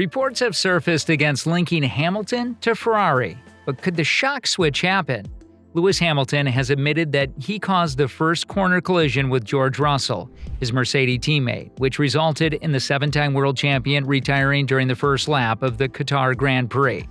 Reports have surfaced against linking Hamilton to Ferrari, but could the shock switch happen? Lewis Hamilton has admitted that he caused the first corner collision with George Russell, his Mercedes teammate, which resulted in the seven-time world champion retiring during the first lap of the Qatar Grand Prix.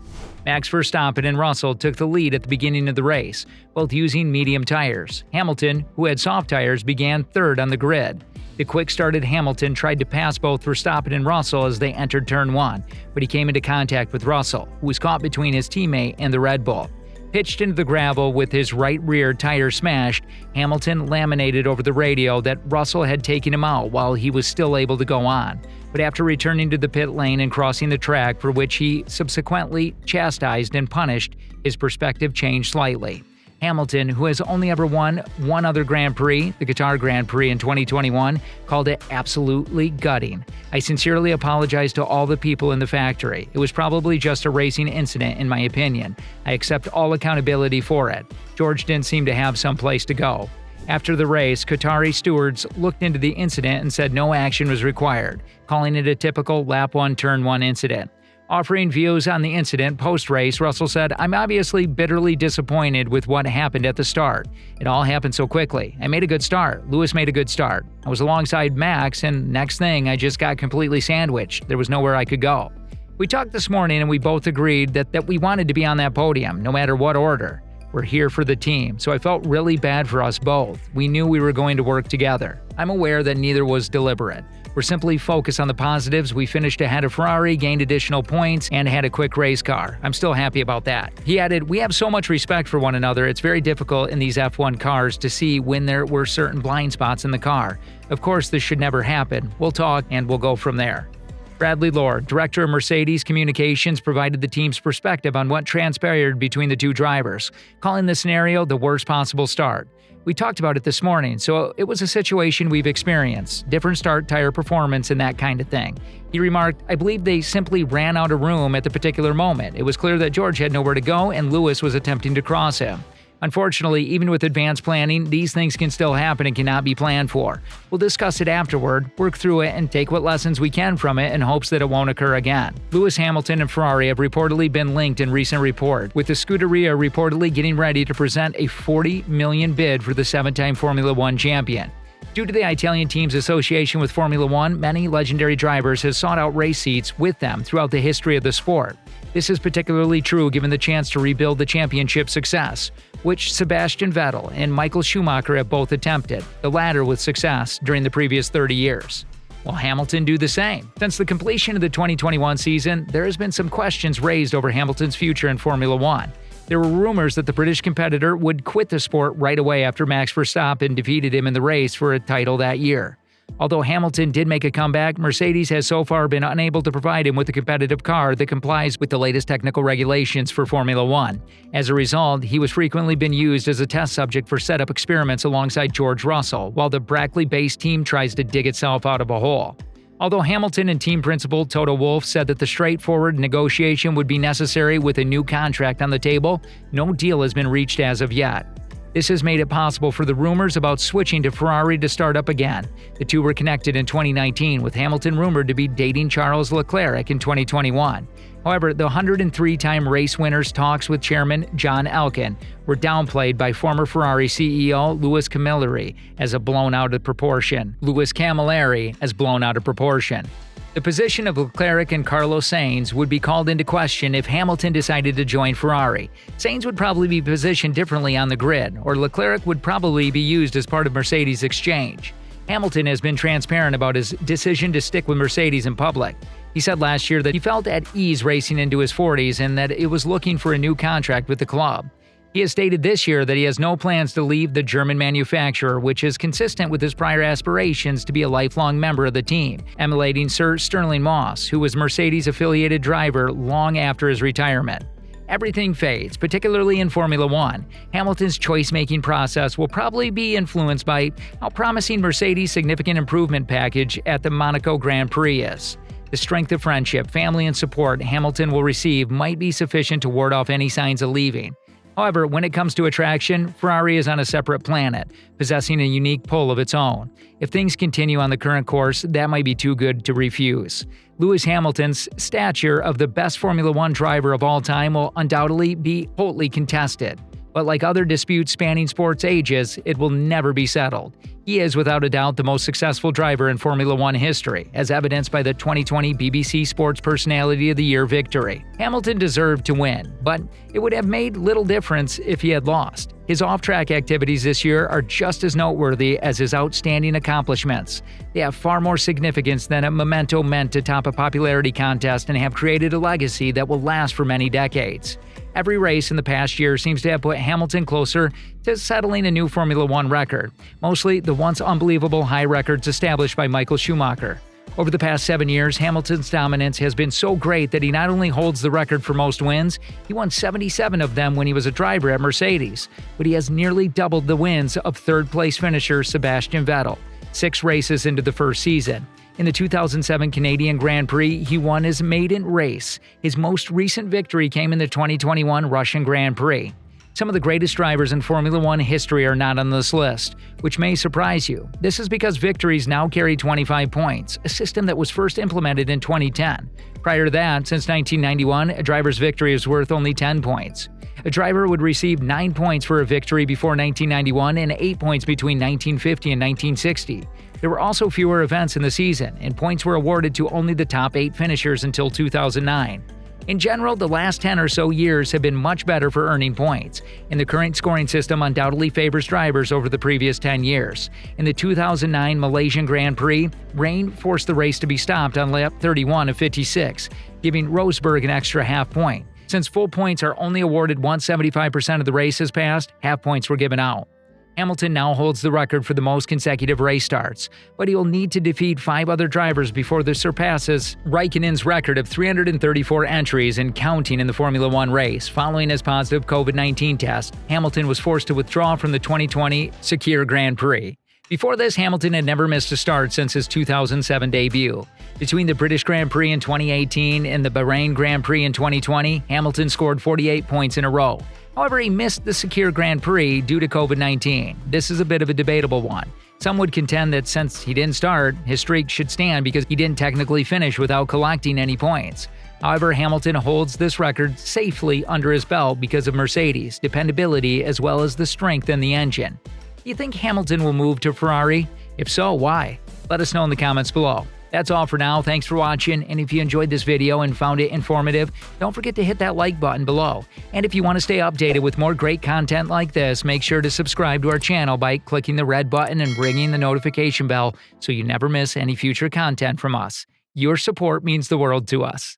Max Verstappen and Russell took the lead at the beginning of the race, both using medium tires. Hamilton, who had soft tires, began third on the grid. The quick-started Hamilton tried to pass both Verstappen and Russell as they entered Turn 1, but he came into contact with Russell, who was caught between his teammate and the Red Bull. Pitched into the gravel with his right rear tire smashed, Hamilton laminated over the radio that Russell had taken him out while he was still able to go on. But after returning to the pit lane and crossing the track, for which he subsequently chastised and punished, his perspective changed slightly. Hamilton, who has only ever won one other Grand Prix, the Qatar Grand Prix in 2021, called it absolutely gutting. "I sincerely apologize to all the people in the factory. It was probably just a racing incident in my opinion. I accept all accountability for it. George didn't seem to have some place to go." After the race, Qatari stewards looked into the incident and said no action was required, calling it a typical Lap 1 Turn 1 incident. Offering views on the incident post-race, Russell said, "I'm obviously bitterly disappointed with what happened at the start. It all happened so quickly. I made a good start. Lewis made a good start. I was alongside Max, and next thing, I just got completely sandwiched. There was nowhere I could go." We talked this morning and we both agreed that we wanted to be on that podium, no matter what order. We're here for the team, so I felt really bad for us both. We knew we were going to work together. I'm aware that neither was deliberate. We're simply focused on the positives. We finished ahead of Ferrari, gained additional points, and had a quick race car. I'm still happy about that. He added, "We have so much respect for one another. It's very difficult in these F1 cars to see when there were certain blind spots in the car. Of course, this should never happen. We'll talk and we'll go from there." Bradley Lord, director of Mercedes Communications, provided the team's perspective on what transpired between the two drivers, calling the scenario the worst possible start. "We talked about it this morning, so it was a situation we've experienced, different start, tire performance, and that kind of thing." He remarked, "I believe they simply ran out of room at the particular moment. It was clear that George had nowhere to go and Lewis was attempting to cross him. Unfortunately, even with advanced planning, these things can still happen and cannot be planned for. We'll discuss it afterward, work through it, and take what lessons we can from it in hopes that it won't occur again." Lewis Hamilton and Ferrari have reportedly been linked in recent reports, with the Scuderia reportedly getting ready to present a $40 million bid for the seven-time Formula One champion. Due to the Italian team's association with Formula One, many legendary drivers have sought out race seats with them throughout the history of the sport. This is particularly true given the chance to rebuild the championship success, which Sebastian Vettel and Michael Schumacher have both attempted, the latter with success during the previous 30 years. Will Hamilton do the same? Since the completion of the 2021 season, there has been some questions raised over Hamilton's future in Formula One. There were rumors that the British competitor would quit the sport right away after Max Verstappen defeated him in the race for a title that year. Although Hamilton did make a comeback, Mercedes has so far been unable to provide him with a competitive car that complies with the latest technical regulations for Formula One. As a result, he was frequently been used as a test subject for setup experiments alongside George Russell, while the Brackley-based team tries to dig itself out of a hole. Although Hamilton and team principal Toto Wolff said that the straightforward negotiation would be necessary with a new contract on the table, no deal has been reached as of yet. This has made it possible for the rumors about switching to Ferrari to start up again. The two were connected in 2019, with Hamilton rumored to be dating Charles Leclerc in 2021. However, the 103-time race winner's talks with chairman John Elkann were downplayed by former Ferrari CEO Louis Camilleri as blown out of proportion. The position of Leclerc and Carlos Sainz would be called into question if Hamilton decided to join Ferrari. Sainz would probably be positioned differently on the grid, or Leclerc would probably be used as part of Mercedes' exchange. Hamilton has been transparent about his decision to stick with Mercedes in public. He said last year that he felt at ease racing into his 40s and that it was looking for a new contract with the club. He has stated this year that he has no plans to leave the German manufacturer, which is consistent with his prior aspirations to be a lifelong member of the team, emulating Sir Stirling Moss, who was Mercedes-affiliated driver long after his retirement. Everything fades, particularly in Formula One. Hamilton's choice-making process will probably be influenced by how promising Mercedes' significant improvement package at the Monaco Grand Prix is. The strength of friendship, family, and support Hamilton will receive might be sufficient to ward off any signs of leaving. However, when it comes to attraction, Ferrari is on a separate planet, possessing a unique pull of its own. If things continue on the current course, that might be too good to refuse. Lewis Hamilton's stature of the best Formula One driver of all time will undoubtedly be hotly contested. But like other disputes spanning sports ages, it will never be settled. He is without a doubt the most successful driver in Formula One history, as evidenced by the 2020 BBC Sports Personality of the Year victory. Hamilton deserved to win, but it would have made little difference if he had lost. His off-track activities this year are just as noteworthy as his outstanding accomplishments. They have far more significance than a memento meant to top a popularity contest and have created a legacy that will last for many decades. Every race in the past year seems to have put Hamilton closer to settling a new Formula One record, mostly the once unbelievable high records established by Michael Schumacher. Over the past 7 years, Hamilton's dominance has been so great that he not only holds the record for most wins, he won 77 of them when he was a driver at Mercedes, but he has nearly doubled the wins of third-place finisher Sebastian Vettel, 6 races into the first season. In the 2007 Canadian Grand Prix, he won his maiden race. His most recent victory came in the 2021 Russian Grand Prix. Some of the greatest drivers in Formula One history are not on this list, which may surprise you. This is because victories now carry 25 points, a system that was first implemented in 2010. Prior to that, since 1991, a driver's victory is worth only 10 points. A driver would receive 9 points for a victory before 1991 and 8 points between 1950 and 1960. There were also fewer events in the season, and points were awarded to only the top 8 finishers until 2009. In general, the last 10 or so years have been much better for earning points, and the current scoring system undoubtedly favors drivers over the previous 10 years. In the 2009 Malaysian Grand Prix, rain forced the race to be stopped on lap 31 of 56, giving Rosberg an extra half point. Since full points are only awarded once 75% of the race has passed, half points were given out. Hamilton now holds the record for the most consecutive race starts, but he will need to defeat 5 other drivers before this surpasses Raikkonen's record of 334 entries and counting in the Formula One race. Following his positive COVID-19 test, Hamilton was forced to withdraw from the 2020 Sakhir Grand Prix. Before this, Hamilton had never missed a start since his 2007 debut. Between the British Grand Prix in 2018 and the Bahrain Grand Prix in 2020, Hamilton scored 48 points in a row. However, he missed the Sakhir Grand Prix due to COVID-19. This is a bit of a debatable one. Some would contend that since he didn't start, his streak should stand because he didn't technically finish without collecting any points. However, Hamilton holds this record safely under his belt because of Mercedes' dependability as well as the strength in the engine. Do you think Hamilton will move to Ferrari? If so, why? Let us know in the comments below. That's all for now. Thanks for watching, and if you enjoyed this video and found it informative, don't forget to hit that like button below. And if you want to stay updated with more great content like this, make sure to subscribe to our channel by clicking the red button and ringing the notification bell so you never miss any future content from us. Your support means the world to us.